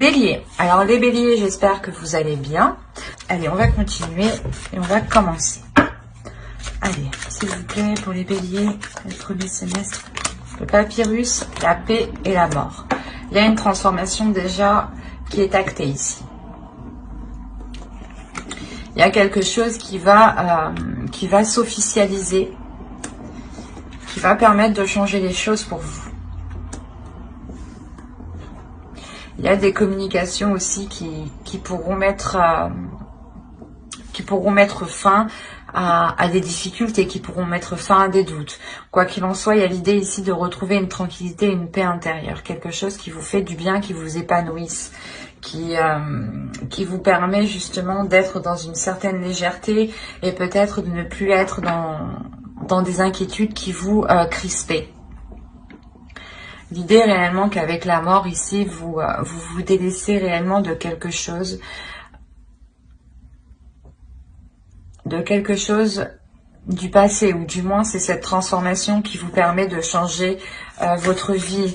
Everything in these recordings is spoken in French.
Bélier, alors les béliers, j'espère que vous allez bien. Allez, on va continuer et on va commencer. Allez, s'il vous plaît, pour les béliers, le premier semestre, le papyrus, la paix et la mort. Il y a une transformation déjà qui est actée ici. Il y a quelque chose qui va s'officialiser, qui va permettre de changer les choses pour vous. Il y a des communications aussi qui pourront mettre fin à des difficultés, qui pourront mettre fin à des doutes. Quoi qu'il en soit, il y a l'idée ici de retrouver une tranquillité, une paix intérieure, quelque chose qui vous fait du bien, qui vous épanouisse, qui vous permet justement d'être dans une certaine légèreté et peut-être de ne plus être dans des inquiétudes qui vous crispaient. L'idée réellement qu'avec la mort ici, vous délaissez réellement de quelque chose du passé, ou du moins c'est cette transformation qui vous permet de changer votre vie,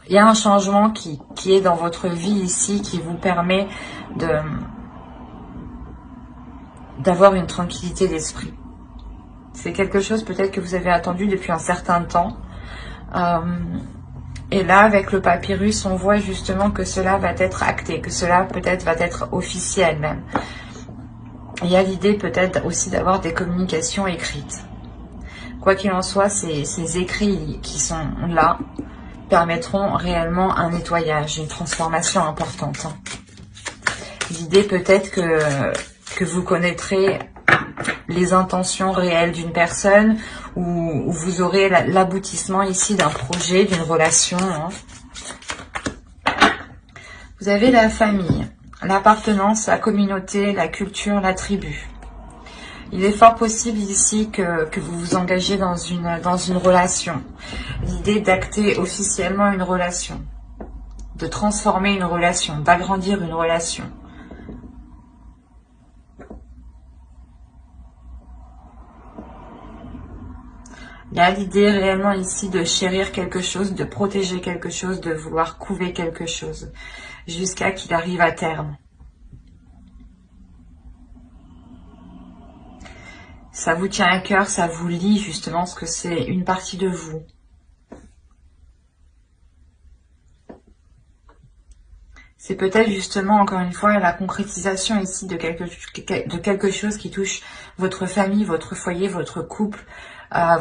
il y a un changement qui est dans votre vie ici, qui vous permet d'avoir une tranquillité d'esprit. C'est quelque chose peut-être que vous avez attendu depuis un certain temps. Et là, avec le papyrus, on voit justement que cela va être acté, que cela peut-être va être officiel même. Il y a l'idée peut-être aussi d'avoir des communications écrites. Quoi qu'il en soit, ces écrits qui sont là permettront réellement un nettoyage, une transformation importante. L'idée peut-être que vous connaîtrez les intentions réelles d'une personne, ou vous aurez l'aboutissement ici d'un projet, d'une relation. Vous avez la famille, l'appartenance, la communauté, la culture, la tribu. Il est fort possible ici que vous vous engagez dans une relation. L'idée d'acter officiellement une relation, de transformer une relation, d'agrandir une relation. Il y a l'idée réellement ici de chérir quelque chose, de protéger quelque chose, de vouloir couver quelque chose, jusqu'à qu'il arrive à terme. Ça vous tient à cœur, ça vous lie justement, parce que c'est une partie de vous. C'est peut-être justement, encore une fois, la concrétisation ici de quelque chose qui touche votre famille, votre foyer, votre couple,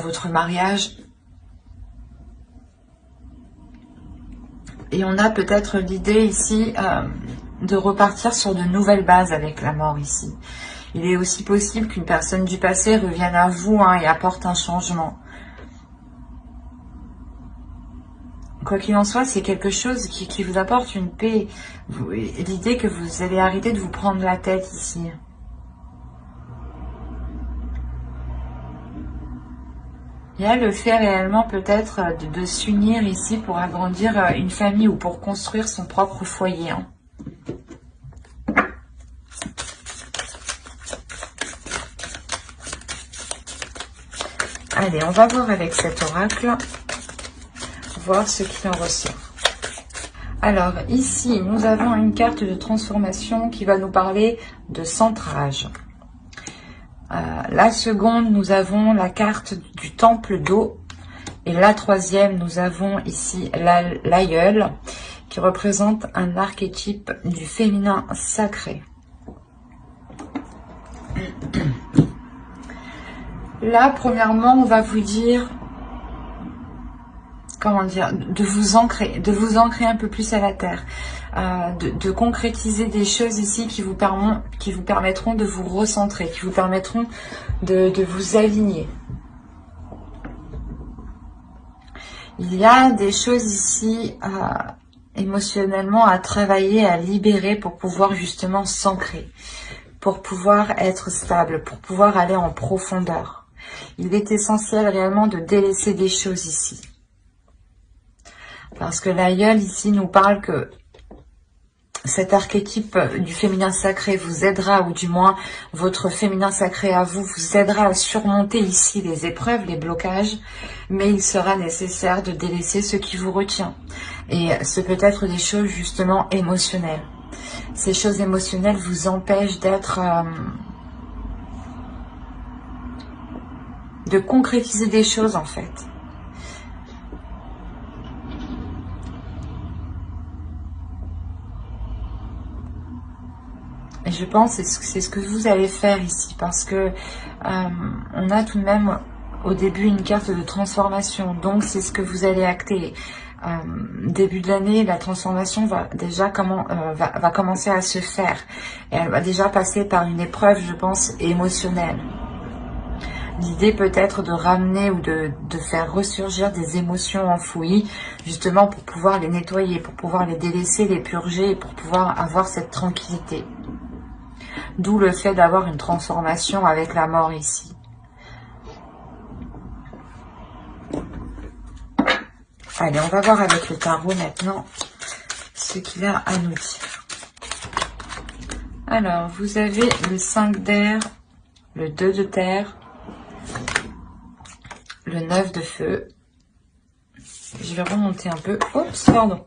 votre mariage. Et on a peut-être l'idée ici de repartir sur de nouvelles bases avec la mort ici. Il est aussi possible qu'une personne du passé revienne à vous et apporte un changement. Quoi qu'il en soit, c'est quelque chose qui vous apporte une paix. L'idée que vous allez arrêter de vous prendre la tête ici. Il y a le fait réellement peut-être de s'unir ici pour agrandir une famille ou pour construire son propre foyer. Allez, on va voir avec cet oracle, voir ce qu'il en ressort. Alors ici, nous avons une carte de transformation qui va nous parler de centrage. La seconde, nous avons la carte du temple d'eau. Et la troisième, nous avons ici l'aïeul, qui représente un archétype du féminin sacré. Là, premièrement, on va vous dire, comment dire, de vous ancrer un peu plus à la terre, de concrétiser des choses ici qui vous permettront de vous recentrer, qui vous permettront de vous aligner. Il y a des choses ici émotionnellement à travailler, à libérer pour pouvoir justement s'ancrer, pour pouvoir être stable, pour pouvoir aller en profondeur. Il est essentiel réellement de délaisser des choses ici. Parce que l'aïeul ici nous parle que cet archétype du féminin sacré vous aidera, ou du moins votre féminin sacré à vous, vous aidera à surmonter ici les épreuves, les blocages, mais il sera nécessaire de délaisser ce qui vous retient. Et ce peut être des choses justement émotionnelles. Ces choses émotionnelles vous empêchent d'être... de concrétiser des choses en fait. Et je pense que c'est ce que vous allez faire ici, parce que on a tout de même au début une carte de transformation, donc c'est ce que vous allez acter. Début de l'année, la transformation va déjà va commencer à se faire, et elle va déjà passer par une épreuve, je pense, émotionnelle. L'idée peut être de ramener ou de faire ressurgir des émotions enfouies, justement pour pouvoir les nettoyer, pour pouvoir les délaisser, les purger, et pour pouvoir avoir cette tranquillité. D'où le fait d'avoir une transformation avec la mort ici. Allez, on va voir avec le tarot maintenant ce qu'il a à nous dire. Alors, vous avez le 5 d'air, le 2 de terre, le 9 de feu. Je vais remonter un peu. Oups, pardon.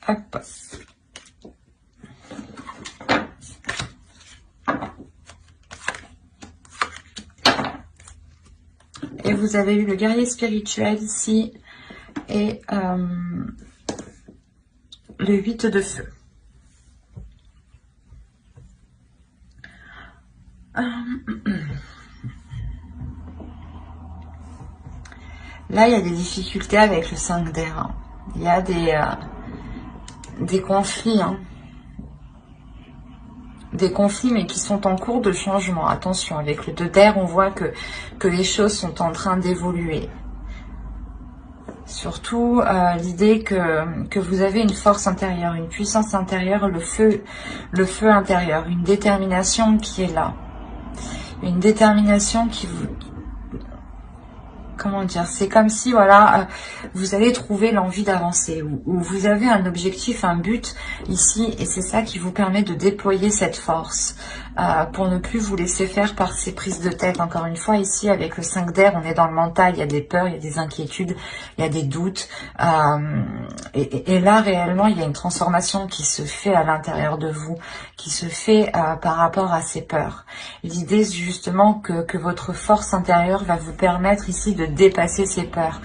Hop. Et vous avez eu le guerrier spirituel ici et le 8 de feu. Là, il y a des difficultés avec le 5 d'air. Hein. Il y a des conflits. Hein. Des conflits, mais qui sont en cours de changement. Attention, avec le 2 d'air, on voit que les choses sont en train d'évoluer. Surtout l'idée que vous avez une force intérieure, une puissance intérieure, le feu intérieur, une détermination qui est là. Une détermination qui vous... Comment dire? C'est comme si, voilà, vous allez trouver l'envie d'avancer, ou vous avez un objectif, un but ici, et c'est ça qui vous permet de déployer cette force, pour ne plus vous laisser faire par ces prises de tête. Encore une fois, ici, avec le 5 d'air, on est dans le mental, il y a des peurs, il y a des inquiétudes, il y a des doutes, et là, réellement, il y a une transformation qui se fait à l'intérieur de vous, qui se fait par rapport à ces peurs. L'idée, c'est justement que votre force intérieure va vous permettre ici de dépasser ces peurs.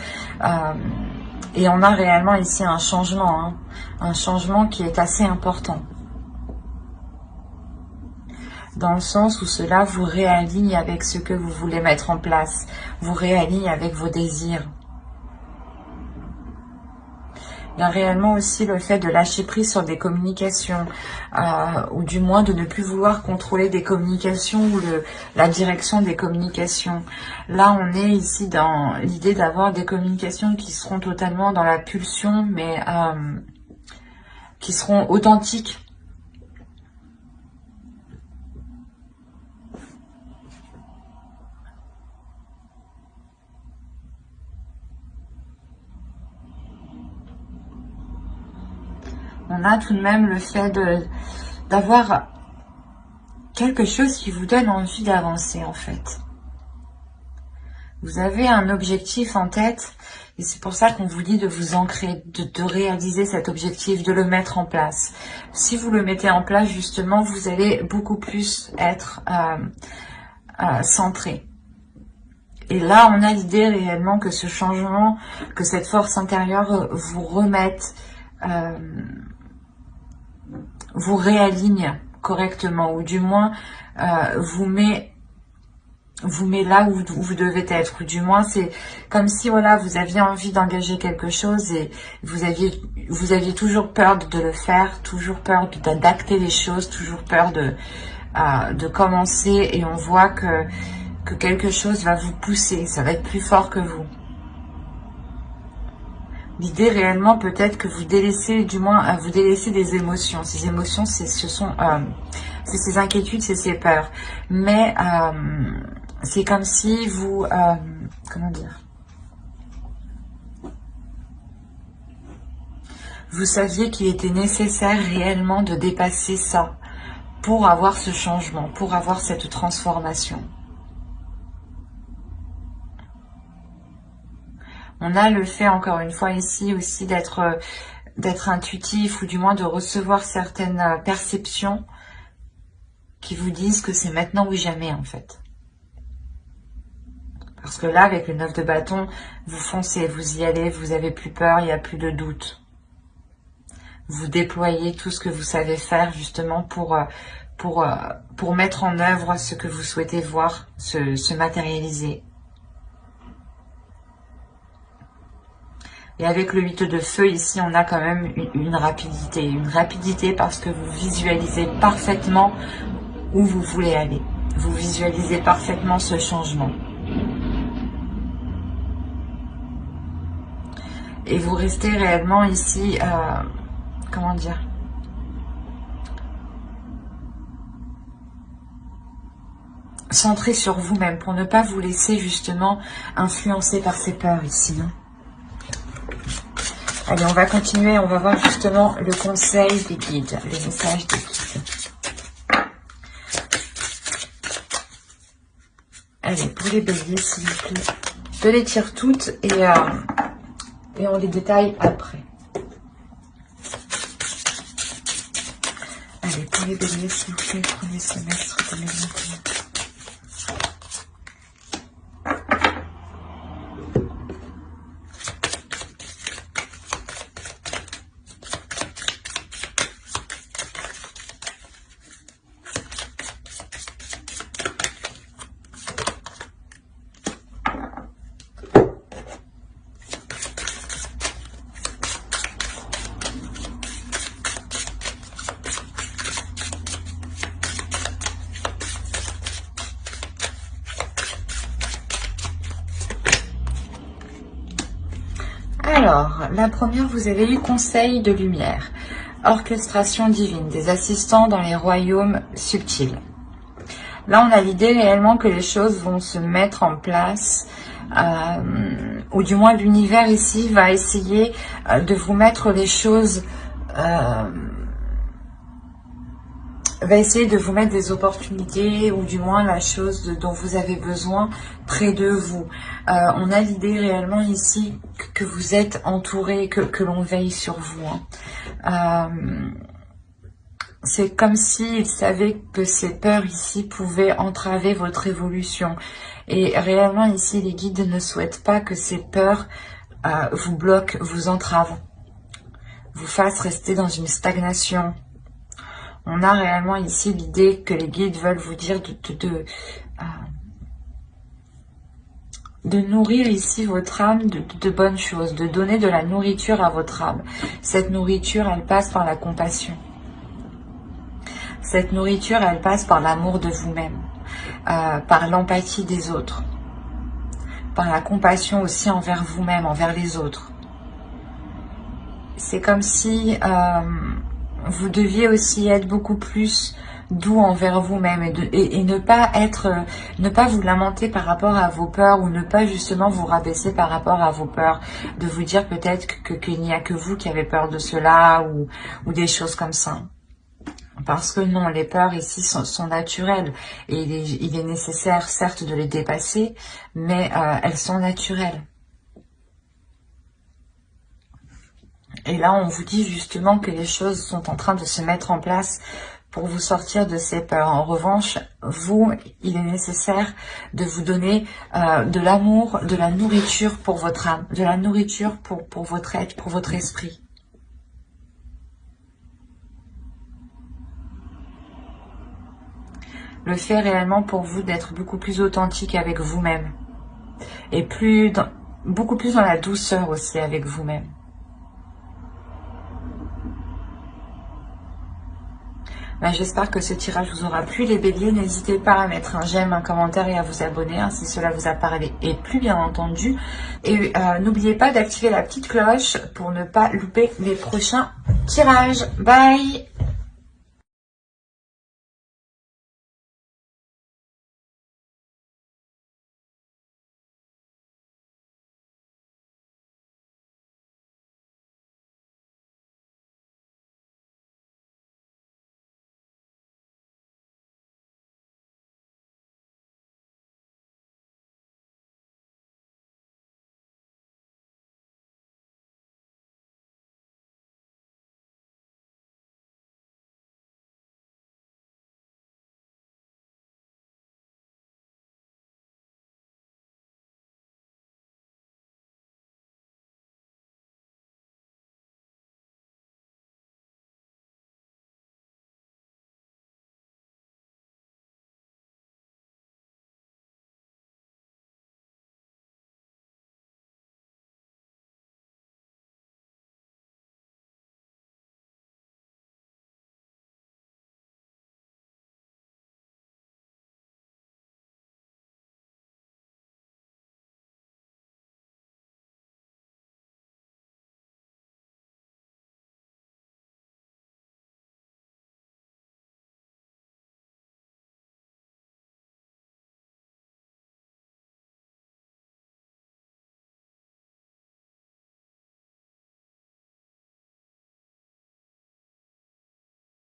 Et on a réellement ici un changement, hein, un changement qui est assez important. Dans le sens où cela vous réaligne avec ce que vous voulez mettre en place, vous réaligne avec vos désirs. Il y a réellement aussi le fait de lâcher prise sur des communications, ou du moins de ne plus vouloir contrôler des communications ou la direction des communications. Là, on est ici dans l'idée d'avoir des communications qui seront totalement dans la pulsion, mais qui seront authentiques. On a tout de même le fait d'avoir quelque chose qui vous donne envie d'avancer en fait. Vous avez un objectif en tête et c'est pour ça qu'on vous dit de vous ancrer, de réaliser cet objectif, de le mettre en place. Si vous le mettez en place justement, vous allez beaucoup plus être centré. Et là, on a l'idée réellement que ce changement, que cette force intérieure vous remette... vous réaligne correctement, ou du moins vous met là où vous devez être, ou du moins c'est comme si voilà vous aviez envie d'engager quelque chose et vous aviez toujours peur de le faire, toujours peur d'acter les choses, toujours peur de commencer, et on voit que quelque chose va vous pousser, ça va être plus fort que vous. L'idée réellement peut-être que vous délaissez, du moins vous délaissez des émotions. Ces émotions, c'est ces inquiétudes, c'est ces peurs. Mais c'est comme si vous, comment dire, Vous saviez qu'il était nécessaire réellement de dépasser ça pour avoir ce changement, pour avoir cette transformation. On a le fait, encore une fois, ici aussi d'être intuitif ou du moins de recevoir certaines perceptions qui vous disent que c'est maintenant ou jamais, en fait. Parce que là, avec le 9 de bâton, vous foncez, vous y allez, vous avez plus peur, il n'y a plus de doute. Vous déployez tout ce que vous savez faire justement pour mettre en œuvre ce que vous souhaitez voir se matérialiser. Et avec le 8 de feu, ici, on a quand même une rapidité. Une rapidité parce que vous visualisez parfaitement où vous voulez aller. Vous visualisez parfaitement ce changement. Et vous restez réellement ici, comment dire, centré sur vous-même pour ne pas vous laisser justement influencer par ces peurs ici. Hein. Allez, on va continuer, on va voir justement le conseil des guides, les messages des guides. Allez, pour les béliers, s'il vous plaît. Je les tire toutes et on les détaille après. Allez, pour les béliers, s'il vous plaît, premier semestre 2021. Alors, la première, vous avez eu conseil de lumière, orchestration divine, des assistants dans les royaumes subtils. Là, on a l'idée réellement que les choses vont se mettre en place, ou du moins l'univers ici va essayer de vous mettre les choses, va essayer de vous mettre des opportunités ou du moins la chose dont vous avez besoin près de vous. On a l'idée réellement ici que vous êtes entouré, que l'on veille sur vous. Hein. C'est comme s'ils savaient que ces peurs ici pouvaient entraver votre évolution. Et réellement ici, les guides ne souhaitent pas que ces peurs vous bloquent, vous entravent, vous fassent rester dans une stagnation. On a réellement ici l'idée que les guides veulent vous dire de nourrir ici votre âme de bonnes choses, de donner de la nourriture à votre âme. Cette nourriture, elle passe par la compassion. Cette nourriture, elle passe par l'amour de vous-même, par l'empathie des autres, par la compassion aussi envers vous-même, envers les autres. C'est comme si vous deviez aussi être beaucoup plus doux envers vous-même et ne pas vous lamenter par rapport à vos peurs ou ne pas justement vous rabaisser par rapport à vos peurs, de vous dire peut-être qu'il n'y a que vous qui avez peur de cela ou des choses comme ça. Parce que non, les peurs ici sont naturelles et il est nécessaire certes de les dépasser, mais elles sont naturelles. Et là, on vous dit justement que les choses sont en train de se mettre en place pour vous sortir de ces peurs. En revanche, vous, il est nécessaire de vous donner de l'amour, de la nourriture pour votre âme, de la nourriture pour votre être, pour votre esprit. Le fait réellement pour vous d'être beaucoup plus authentique avec vous-même et beaucoup plus dans la douceur aussi avec vous-même. J'espère que ce tirage vous aura plu les béliers. N'hésitez pas à mettre un j'aime, un commentaire et à vous abonner si cela vous a parlé et plu bien entendu. Et n'oubliez pas d'activer la petite cloche pour ne pas louper les prochains tirages. Bye!